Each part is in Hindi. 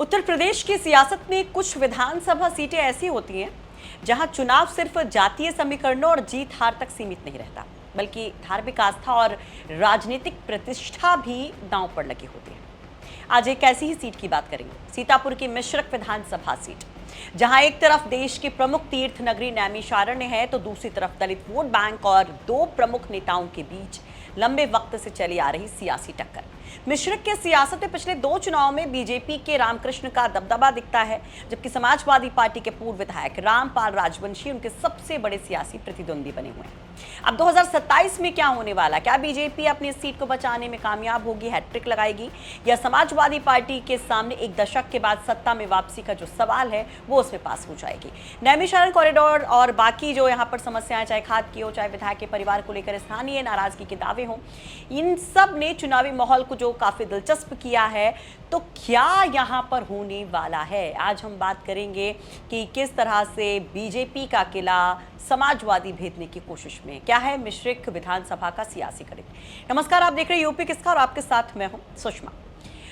उत्तर प्रदेश की सियासत में कुछ विधानसभा सीटें ऐसी होती हैं जहां चुनाव सिर्फ जातीय समीकरणों और जीत हार तक सीमित नहीं रहता, बल्कि धार्मिक आस्था और राजनीतिक प्रतिष्ठा भी दांव पर लगी होती है। आज एक ऐसी ही सीट की बात करेंगे, सीतापुर की मिश्रक विधानसभा सीट, जहां एक तरफ देश की प्रमुख तीर्थ नगरी नैमिषारण्य है तो दूसरी तरफ दलित वोट बैंक और दो प्रमुख नेताओं के बीच लंबे वक्त से चली आ रही सियासी टक्कर। मिश्रक के सियासत में पिछले दो चुनाव में बीजेपी के रामकृष्ण का दबदबा दिखता है, जबकि समाजवादी पार्टी के पूर्व विधायक रामपाल राजवंशी उनके सबसे बड़े सियासी प्रतिद्वंदी बने हुए हैं। अब 2027 में क्या होने वाला, क्या बीजेपी अपनी इस सीट को बचाने में कामयाब होगी, हैट्रिक लगाएगी, या समाजवादी पार्टी के सामने एक दशक के बाद सत्ता में वापसी का जो सवाल है वो उसमें पास हो जाएगी। नैमिषारण्य कॉरिडोर और बाकी जो यहाँ पर समस्याएं, चाहे खाद की हो, चाहे विधायक के परिवार को लेकर स्थानीय नाराजगी के दावे हों, इन सब ने चुनावी माहौल को जो काफी दिलचस्प किया है। तो क्या यहाँ पर होने वाला है, आज हम बात करेंगे कि किस तरह से बीजेपी का किला समाजवादी भेदने की कोशिश में क्या है मिश्रिक विधानसभा का सियासी गणित। नमस्कार, आप देख रहे हैं यूपी किसका और आपके साथ मैं हूं सुषमा।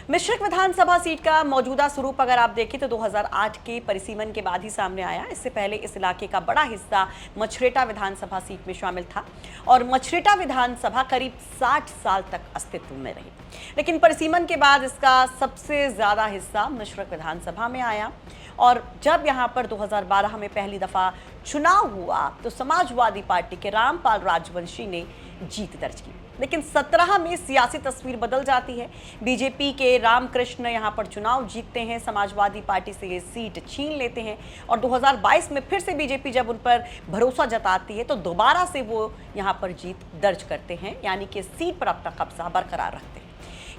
मिश्रिक विधानसभा सीट का मौजूदा स्वरूप अगर आप देखें तो 2008 के परिसीमन के बाद ही सामने आया। इससे पहले इस इलाके का बड़ा हिस्सा मछरेटा विधानसभा सीट में शामिल था और मछरेटा विधानसभा करीब 60 साल तक अस्तित्व में रही, लेकिन परिसीमन के बाद इसका सबसे ज्यादा हिस्सा मिश्रिक विधानसभा में आया। और जब यहाँ पर 2012 में पहली दफा चुनाव हुआ तो समाजवादी पार्टी के रामपाल राजवंशी ने जीत दर्ज की, लेकिन 17 में सियासी तस्वीर बदल जाती है। बीजेपी के रामकृष्ण यहाँ पर चुनाव जीतते हैं, समाजवादी पार्टी से ये सीट छीन लेते हैं और 2022 में फिर से बीजेपी जब उन पर भरोसा जताती है तो दोबारा से वो यहाँ पर जीत दर्ज करते हैं, यानी कि सीट पर अपना कब्जा बरकरार रखते हैं।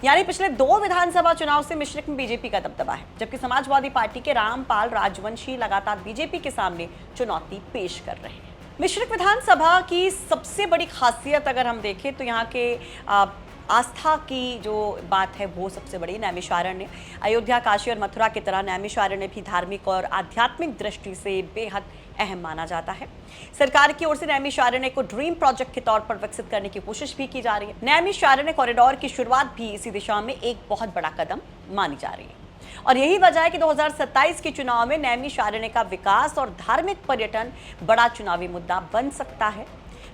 यानी पिछले दो विधानसभा चुनाव से मिश्रिक में बीजेपी का दबदबा है, जबकि समाजवादी पार्टी के रामपाल राजवंशी लगातार बीजेपी के सामने चुनौती पेश कर रहे हैं। मिश्रिक विधानसभा की सबसे बड़ी खासियत अगर हम देखें तो यहाँ के आस्था की जो बात है वो सबसे बड़ी नैमिषारण्य, अयोध्या, काशी और मथुरा की तरह नैमिषारण्य भी धार्मिक और आध्यात्मिक दृष्टि से बेहद अहम माना जाता है। सरकार की ओर से नैमिषारण्य को ड्रीम प्रोजेक्ट के तौर पर विकसित करने की कोशिश भी की जा रही है। नैमिषारण्य कॉरिडोर की शुरुआत भी इसी दिशा में एक बहुत बड़ा कदम मानी जा रही है और यही वजह है कि 2027 के चुनाव में नैमिषारण्य का विकास और धार्मिक पर्यटन बड़ा चुनावी मुद्दा बन सकता है।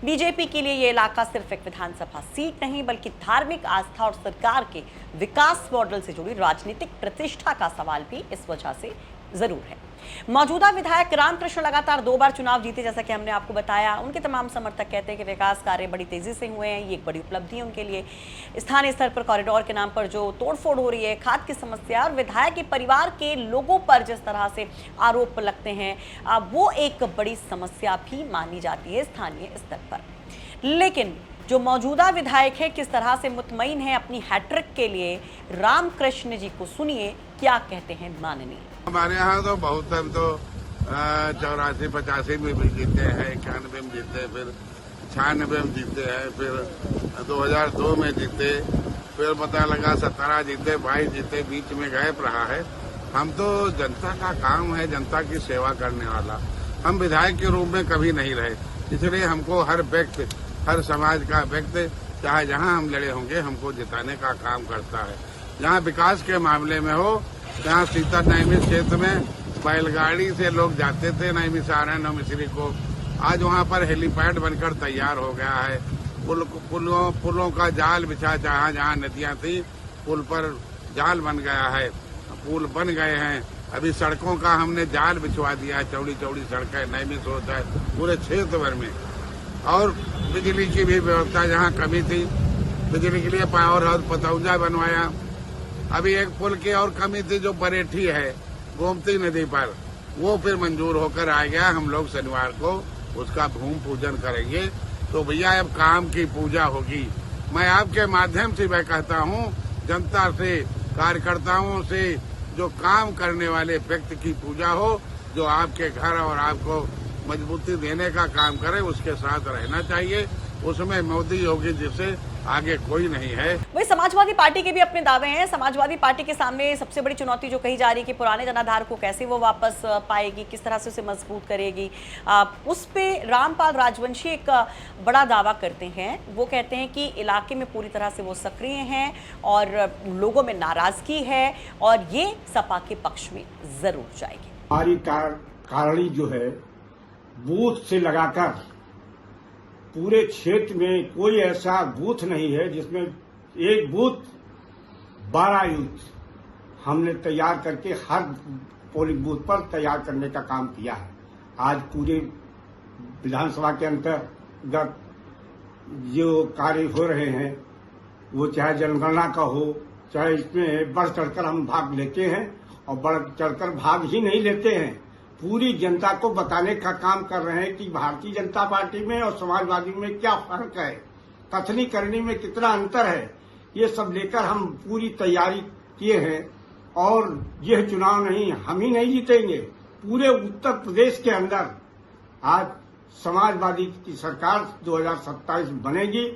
बीजेपी के लिए यह इलाका सिर्फ एक विधानसभा सीट नहीं बल्कि धार्मिक आस्था और सरकार के विकास मॉडल से जुड़ी राजनीतिक प्रतिष्ठा का सवाल भी इस वजह से जरूर है। मौजूदा विधायक रामकृष्ण लगातार 2 बार चुनाव जीते, जैसा कि हमने आपको बताया। उनके तमाम समर्थक कहते हैं कि विकास कार्य बड़ी तेजी से हुए हैं, ये एक बड़ी उपलब्धि है उनके लिए। स्थानीय स्तर पर कॉरिडोर के नाम पर जो तोड़फोड़ हो रही है, खाद की समस्या और विधायक के परिवार के लोगों पर जिस तरह से आरोप लगते हैं, वो एक बड़ी समस्या भी मानी जाती है स्थानीय स्तर पर। लेकिन जो मौजूदा विधायक है किस तरह से मुतमईन है अपनी हैट्रिक के लिए, रामकृष्ण जी को सुनिए क्या कहते हैं माननीय। हमारे यहाँ तो बहुत हम तो 84-85 में भी जीते हैं, 91 में जीते, फिर 96 में जीते हैं, फिर 2002 में जीते, फिर पता लगा 17 जीते, 22 जीते, बीच में गैप रहा है। हम तो जनता का काम है, जनता की सेवा करने वाला, हम विधायक के रूप में कभी नहीं रहे, इसलिए हमको हर व्यक्ति, हर समाज का व्यक्ति चाहे जहाँ हम लड़े होंगे हमको जिताने का काम करता है। जहाँ विकास के मामले में हो, जहाँ सीता नैमिष क्षेत्र में बैलगाड़ी से लोग जाते थे नैमिषारण्य मिश्री को, आज वहाँ पर हेलीपैड बनकर तैयार हो गया है। पुलों का जाल बिछा, जहाँ जहाँ नदियाँ थी पुल पर जाल बन गया है, पुल बन गए हैं। अभी सड़कों का हमने जाल बिछवा दिया है, चौड़ी चौड़ी सड़कें नैमिष होता है पूरे क्षेत्र भर में। और बिजली की भी व्यवस्था जहाँ कमी थी, बिजली के लिए पावर हाउस पतौजा बनवाया। अभी एक पुल की और कमी थी जो बरेठी है गोमती नदी पर, वो फिर मंजूर होकर आ गया। हम लोग शनिवार को उसका भूमि पूजन करेंगे। तो भैया अब काम की पूजा होगी। मैं आपके माध्यम से मैं कहता हूँ जनता से, कार्यकर्ताओं से, जो काम करने वाले व्यक्ति की पूजा हो, जो आपके घर और आपको मजबूती देने का काम करे, उसके साथ रहना चाहिए। उसमें मोदी योगी जी से आगे कोई नहीं है। वही समाजवादी पार्टी के भी अपने दावे हैं। समाजवादी पार्टी के सामने सबसे बड़ी चुनौती जो कही जा रही है कि पुराने जनाधार को कैसे वो वापस पाएगी, किस तरह से उसे मजबूत करेगी, उस पे रामपाल राजवंशी एक बड़ा दावा करते हैं। वो कहते हैं कि इलाके में पूरी तरह से वो सक्रिय हैं और लोगों में नाराजगी है और ये सपा के पक्ष में जरूर जाएगी। हमारी कारणी जो है बूथ से लगाकर पूरे क्षेत्र में कोई ऐसा बूथ नहीं है जिसमें एक बूथ 12 यूथ हमने तैयार करके हर पोलिंग बूथ पर तैयार करने का काम किया है। आज पूरे विधानसभा के अंतर्गत जो कार्य हो रहे हैं वो चाहे जनगणना का हो, चाहे इसमें बढ़ चढ़कर हम भाग लेते हैं और बढ़ चढ़कर भाग ही नहीं लेते हैं, पूरी जनता को बताने का काम कर रहे हैं कि भारतीय जनता पार्टी में और समाजवादी में क्या फर्क है, कथनी करनी में कितना अंतर है। ये सब लेकर हम पूरी तैयारी किए हैं और यह चुनाव नहीं हम ही नहीं जीतेंगे, पूरे उत्तर प्रदेश के अंदर आज समाजवादी की सरकार 2027 बनेगी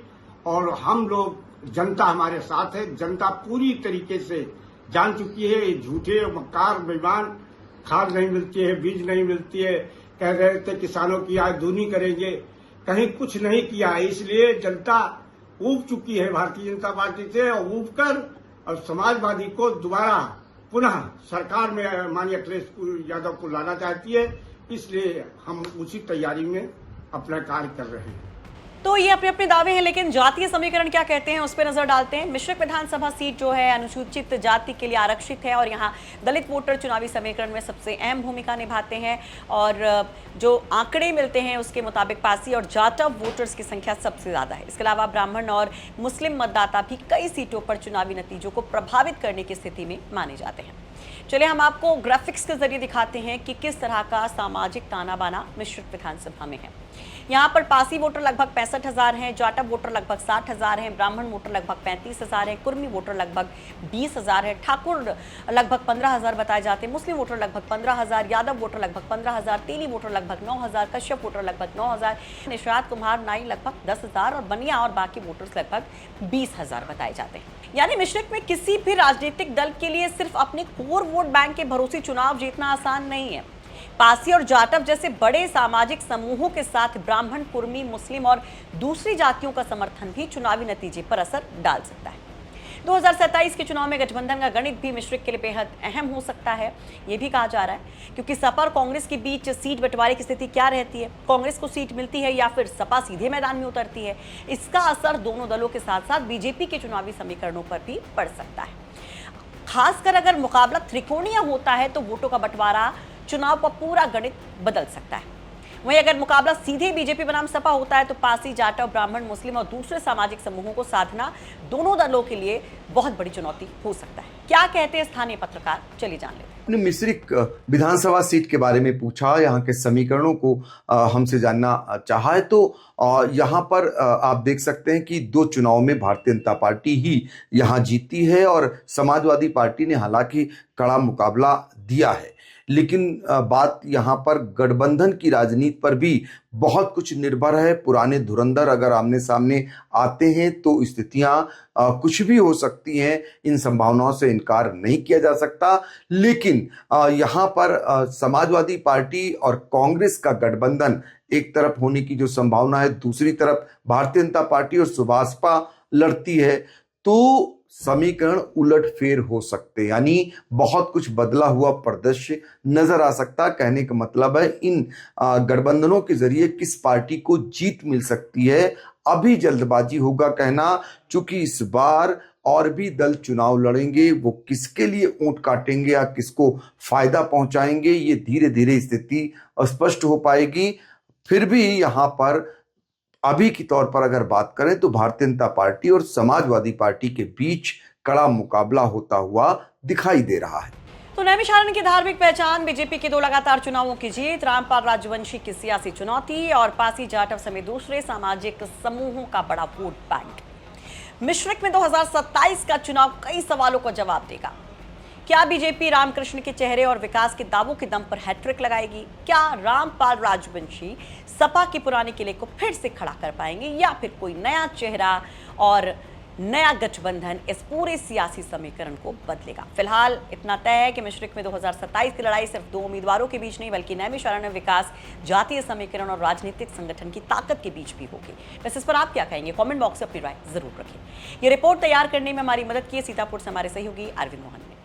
और हम लोग, जनता हमारे साथ है। जनता पूरी तरीके से जान चुकी है ये झूठे मक्कार बेईमान, खाद नहीं मिलती है, बीज नहीं मिलती है, कह रहे थे किसानों की आय दूनी करेंगे, कहीं कुछ नहीं किया है। इसलिए जनता ऊब चुकी है भारतीय जनता पार्टी से और ऊब कर और समाजवादी को दोबारा पुनः सरकार में माननीय अखिलेश यादव को लाना चाहती है। इसलिए हम उसी तैयारी में अपना कार्य कर रहे हैं। तो ये अपने अपने दावे हैं, लेकिन जातीय समीकरण क्या कहते हैं उस पर नजर डालते हैं। मिश्रिक विधानसभा सीट जो है अनुसूचित जाति के लिए आरक्षित है और यहाँ दलित वोटर चुनावी समीकरण में सबसे अहम भूमिका निभाते हैं और जो आंकड़े मिलते हैं उसके मुताबिक पासी और जाटव वोटर्स की संख्या सबसे ज्यादा है। इसके अलावा ब्राह्मण और मुस्लिम मतदाता भी कई सीटों पर चुनावी नतीजों को प्रभावित करने की स्थिति में माने जाते हैं। चलिए हम आपको ग्राफिक्स के जरिए दिखाते हैं कि किस तरह का सामाजिक ताना बाना मिश्रित विधानसभा में है। यहाँ पर पासी वोटर लगभग 65,000 हैं, जाटव वोटर लगभग 60,000 हैं, ब्राह्मण वोटर लगभग 35,000 हैं, कुर्मी वोटर लगभग 20,000 है, ठाकुर लगभग 15,000 बताए जाते हैं, मुस्लिम वोटर लगभग 15,000, यादव वोटर लगभग 15,000, तेली वोटर लगभग 9,000, कश्यप वोटर लगभग 9,000, निषाद कुमार नाई लगभग 10,000 और बनिया और बाकी वोटर्स लगभग 20,000 बताए जाते हैं। यानी मिश्रिक में किसी भी राजनीतिक दल के लिए सिर्फ अपने कोर वोट बैंक के भरोसे चुनाव जीतना आसान नहीं है। पासी और जाटव जैसे बड़े सामाजिक समूहों के साथ ब्राह्मण, कुर्मी, मुस्लिम और दूसरी जातियों का समर्थन भी चुनावी नतीजे पर असर डाल सकता है। 2027 के चुनाव में गठबंधन का गणित भी मिश्रिक के लिए बेहद अहम हो सकता है, ये भी कहा जा रहा है, क्योंकि सपा और कांग्रेस के बीच सीट बंटवारे की स्थिति क्या रहती है, कांग्रेस को सीट मिलती है या फिर सपा सीधे मैदान में उतरती है, इसका असर दोनों दलों के साथ साथ बीजेपी के चुनावी समीकरणों पर भी पड़ सकता है। खासकर अगर मुकाबला त्रिकोणीय होता है तो वोटों का बंटवारा चुनाव का पूरा गणित बदल सकता है। वहीं अगर मुकाबला सीधे बीजेपी बनाम सपा होता है तो पासी, जाटव, ब्राह्मण, मुस्लिम और दूसरे सामाजिक समूहों को साधना दोनों दलों के लिए बहुत बड़ी चुनौती हो सकता है। क्या कहते हैं स्थानीय पत्रकार, चलिए जान लेते हैं। अपने मिश्रिक विधानसभा सीट के बारे में पूछा, यहाँ के समीकरणों को हमसे जानना चाहा है तो यहाँ पर आप देख सकते हैं कि 2 चुनाव में भारतीय जनता पार्टी ही यहाँ जीती है और समाजवादी पार्टी ने हालांकि कड़ा मुकाबला दिया है, लेकिन बात यहाँ पर गठबंधन की राजनीति पर भी बहुत कुछ निर्भर है। पुराने धुरंधर अगर आमने सामने आते हैं तो स्थितियां कुछ भी हो सकती हैं, इन संभावनाओं से इनकार नहीं किया जा सकता। लेकिन यहाँ पर समाजवादी पार्टी और कांग्रेस का गठबंधन एक तरफ होने की जो संभावना है, दूसरी तरफ भारतीय जनता पार्टी और सुभाषपा लड़ती है, तो समीकरण उलटफेर हो सकते, यानी बहुत कुछ बदला हुआ परिदृश्य नजर आ सकता। कहने का मतलब है इन गठबंधनों के जरिए किस पार्टी को जीत मिल सकती है, अभी जल्दबाजी होगा कहना, चूंकि इस बार और भी दल चुनाव लड़ेंगे, वो किसके लिए वोट काटेंगे या किसको फायदा पहुंचाएंगे, ये धीरे धीरे स्थिति स्पष्ट हो पाएगी। फिर भी यहाँ पर अभी की तौर पर अगर बात करें तो भारतीय जनता पार्टी और समाजवादी पार्टी के बीच कड़ा मुकाबला होता हुआ दिखाई दे रहा है। तो नैमिषारण्य की धार्मिक पहचान, बीजेपी के 2 लगातार चुनावों की जीत, रामपाल राजवंशी की सियासी चुनौती और पासी, जाटव समेत दूसरे सामाजिक समूहों का बड़ा वोट बैंक। मिश्रिक में 2027 का चुनाव कई सवालों का जवाब देगा। क्या बीजेपी रामकृष्ण के चेहरे और विकास के दावों के दम पर हैट्रिक लगाएगी? क्या रामपाल राजवंशी सपा के पुराने किले को फिर से खड़ा कर पाएंगे या फिर कोई नया चेहरा और नया गठबंधन इस पूरे सियासी समीकरण को बदलेगा। फिलहाल इतना तय है कि मशरिक में 2027 की लड़ाई सिर्फ 2 उम्मीदवारों के बीच नहीं बल्कि नैमिषारण्य विकास, जातीय समीकरण और राजनीतिक संगठन की ताकत के बीच भी होगी। वैसे इस पर आप क्या कहेंगे? कमेंट बॉक्स में अपनी राय जरूर रखें। ये रिपोर्ट तैयार करने में हमारी मदद की है सीतापुर से हमारे सहयोगी अरविंद मोहन ने।